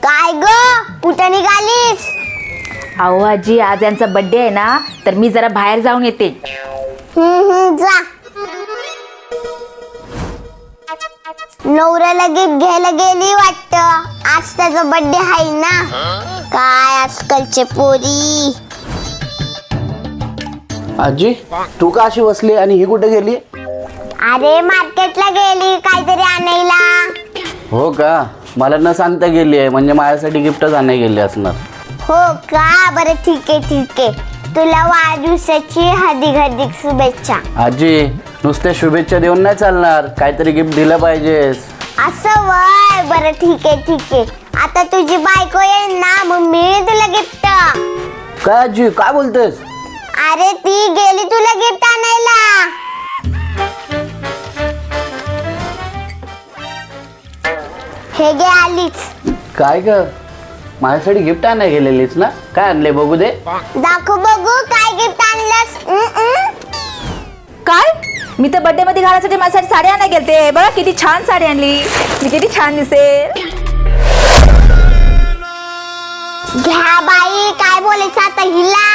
काय ग, कुठं निघालीस? अहो आजी, आज यांचा बर्थडे आहे ना, तर मी जरा बाहेर जाऊन येते. जा. नवऱ्याला गिफ्ट घ्यायला गेली वाटतं. आज त्याचा बर्थडे आहे ना. काय आजकालचे पोरी. आजी, तू का अशी बसली आणि ही कुठे गेली? अरे मार्केटला गेली काहीतरी आणायला. हो का? मला न सांगता गेली आहे, म्हणजे माझ्यासाठी गिफ्टच आणायला गेली असणार. हो का? बरं ठीक आहे. तुला वाढदिवसाची हार्दिक शुभेच्छा. आजी, नुसत्या शुभेच्छा देऊन नाही चालणार, काहीतरी गिफ्ट दिलं पाहिजेस. असं वय. बरं ठीक आहे. आता तुझी बायको येईल ना, मग मी तुला गिफ्ट. काय आजी, काय बोलतेस? अरे ती गेली तुला गिफ्ट आणायला. हे गे आलीच. काय ग, माझ्यासाठी गिफ्ट आणायला गेलेलीस ना? काय आणले बघू दे. दाखव बघू काय गिफ्ट आणलंस. काय? मी तर बर्थडे मध्ये घालायसाठी माझ्यासाठी साडी आणायला गेलते. बघा किती छान साडी आणली. मी किती छान दिसेल. घ्या बाई, काय बोलायचं आता हिला.